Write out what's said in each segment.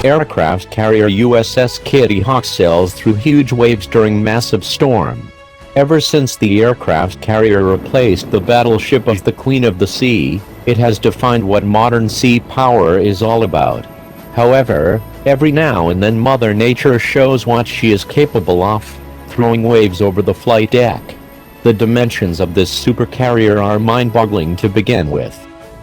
Aircraft carrier USS Kitty Hawk sails through huge waves during massive storm. Ever since the aircraft carrier replaced the battleship as the Queen of the Sea, it has defined what modern sea power is all about. However, every now and then Mother Nature shows what she is capable of, throwing waves over the flight deck. The dimensions of this supercarrier are mind-boggling to begin with.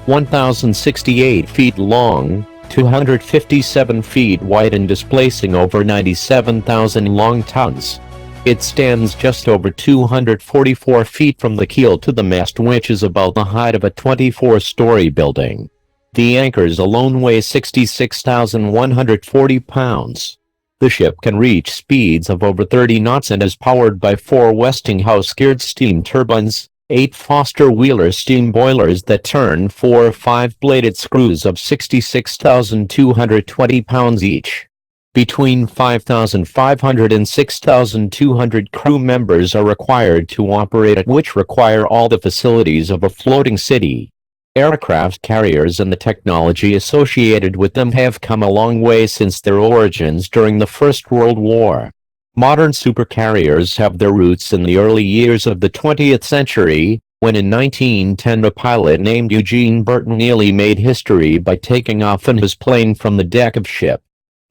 1,068 feet long, 257 feet wide and displacing over 97,000 long tons. It stands just over 244 feet from the keel to the mast, which is about the height of a 24-story building. The anchors alone weigh 66,140 pounds. The ship can reach speeds of over 30 knots and is powered by 4 Westinghouse-geared steam turbines, 8 Foster Wheeler steam boilers that turn 4 5-bladed screws of 66,220 pounds each. Between 5,500 and 6,200 crew members are required to operate it, which require all the facilities of a floating city. Aircraft carriers and the technology associated with them have come a long way since their origins during the First World War. Modern supercarriers have their roots in the early years of the 20th century, when in 1910 a pilot named Eugene Burton Neely made history by taking off in his plane from the deck of ship.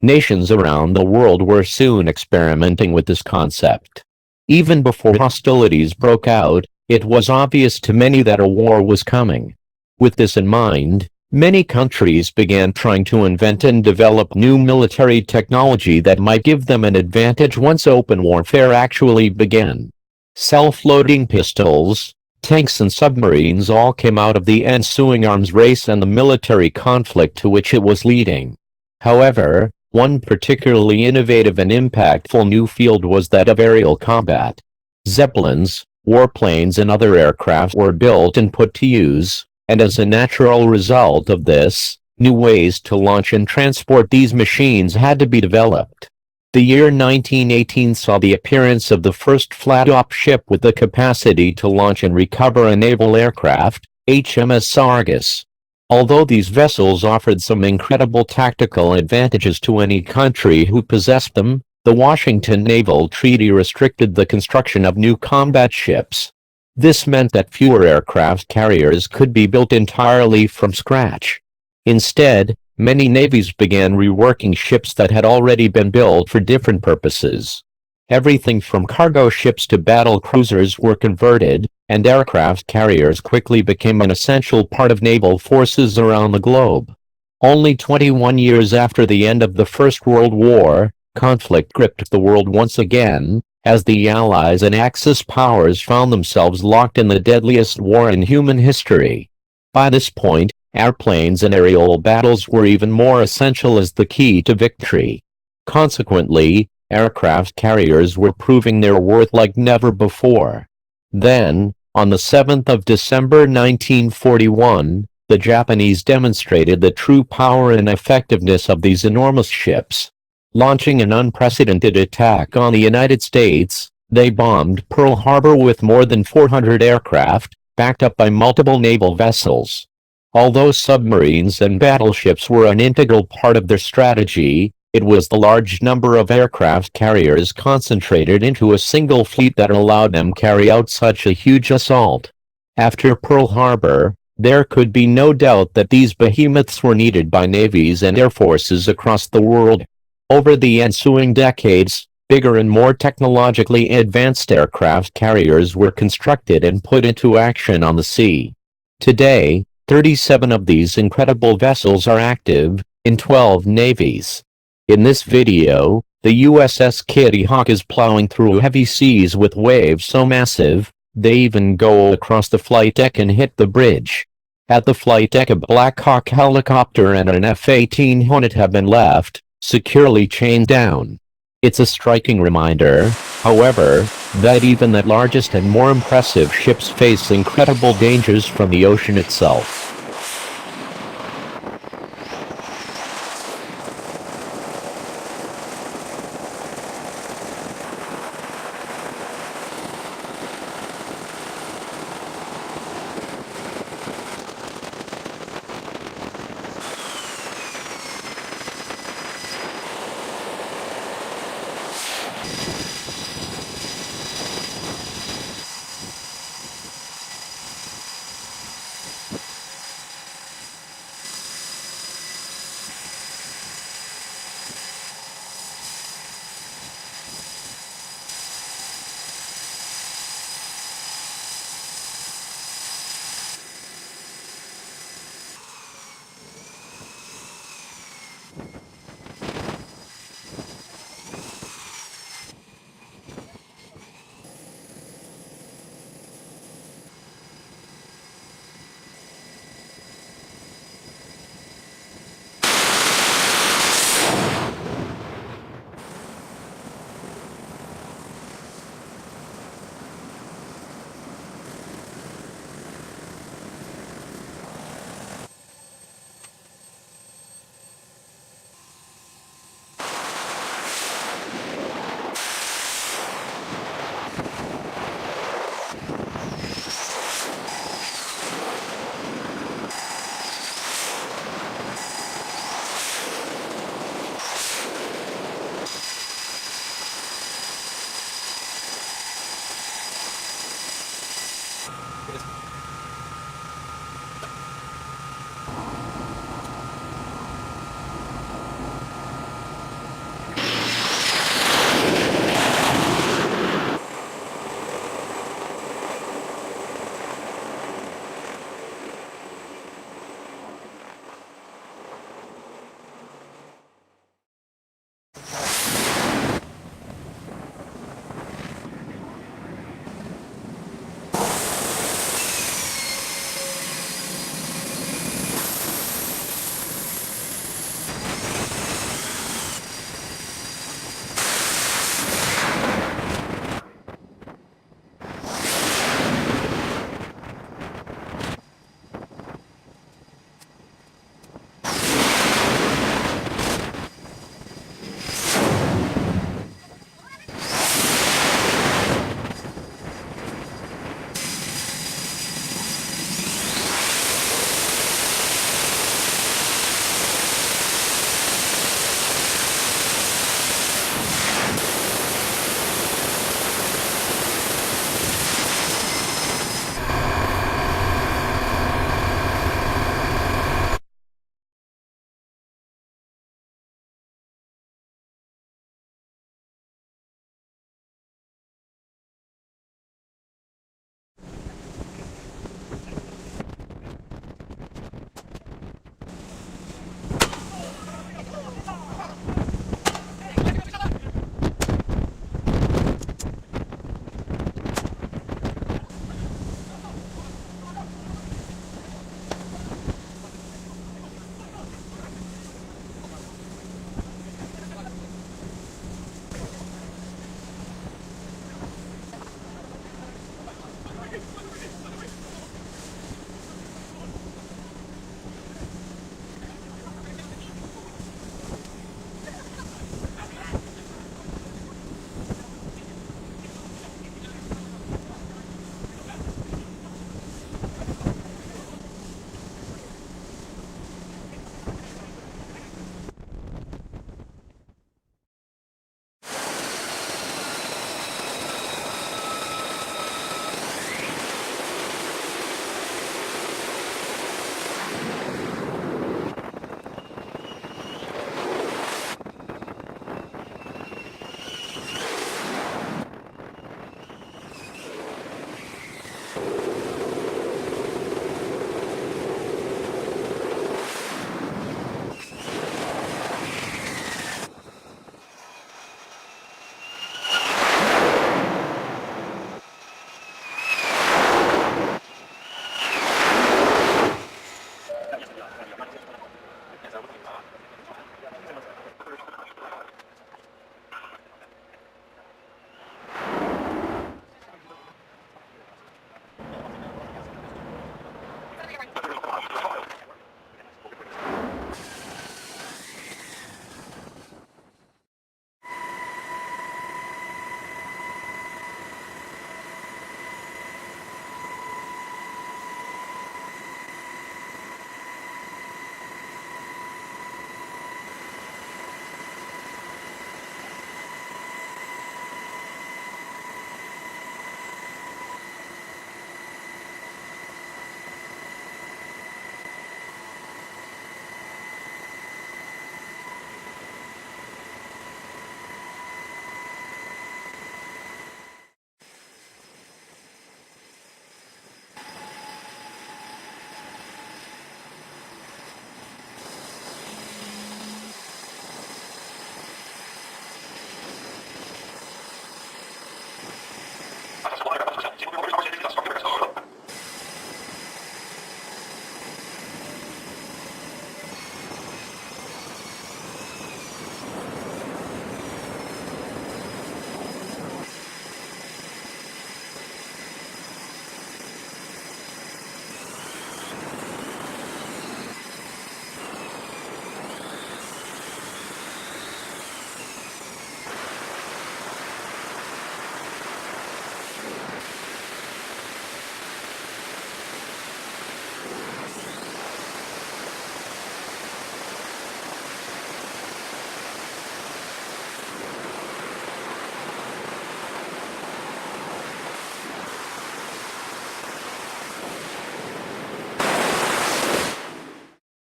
Nations around the world were soon experimenting with this concept. Even before hostilities broke out, it was obvious to many that a war was coming. With this in mind, many countries began trying to invent and develop new military technology that might give them an advantage once open warfare actually began. Self-loading pistols, tanks and submarines all came out of the ensuing arms race and the military conflict to which it was leading. However, one particularly innovative and impactful new field was that of aerial combat. Zeppelins, warplanes and other aircraft were built and put to use, and as a natural result of this, new ways to launch and transport these machines had to be developed. The year 1918 saw the appearance of the first flat-top ship with the capacity to launch and recover a naval aircraft, HMS Argus. Although these vessels offered some incredible tactical advantages to any country who possessed them, the Washington Naval Treaty restricted the construction of new combat ships. This meant that fewer aircraft carriers could be built entirely from scratch. Instead, many navies began reworking ships that had already been built for different purposes. Everything from cargo ships to battle cruisers were converted, and aircraft carriers quickly became an essential part of naval forces around the globe. Only 21 years after the end of the First World War, conflict gripped the world once again, as the Allies and Axis powers found themselves locked in the deadliest war in human history. By this point, airplanes and aerial battles were even more essential as the key to victory. Consequently, aircraft carriers were proving their worth like never before. Then, on the 7th of December 1941, the Japanese demonstrated the true power and effectiveness of these enormous ships. Launching an unprecedented attack on the United States, they bombed Pearl Harbor with more than 400 aircraft, backed up by multiple naval vessels. Although submarines and battleships were an integral part of their strategy, it was the large number of aircraft carriers concentrated into a single fleet that allowed them carry out such a huge assault. After Pearl Harbor, there could be no doubt that these behemoths were needed by navies and air forces across the world. Over the ensuing decades, bigger and more technologically advanced aircraft carriers were constructed and put into action on the sea. Today, 37 of these incredible vessels are active in 12 navies. In this video, the USS Kitty Hawk is plowing through heavy seas with waves so massive, they even go across the flight deck and hit the bridge. At the flight deck, a Black Hawk helicopter and an F-18 Hornet have been left, securely chained down. It's a striking reminder, however, that even the largest and more impressive ships face incredible dangers from the ocean itself.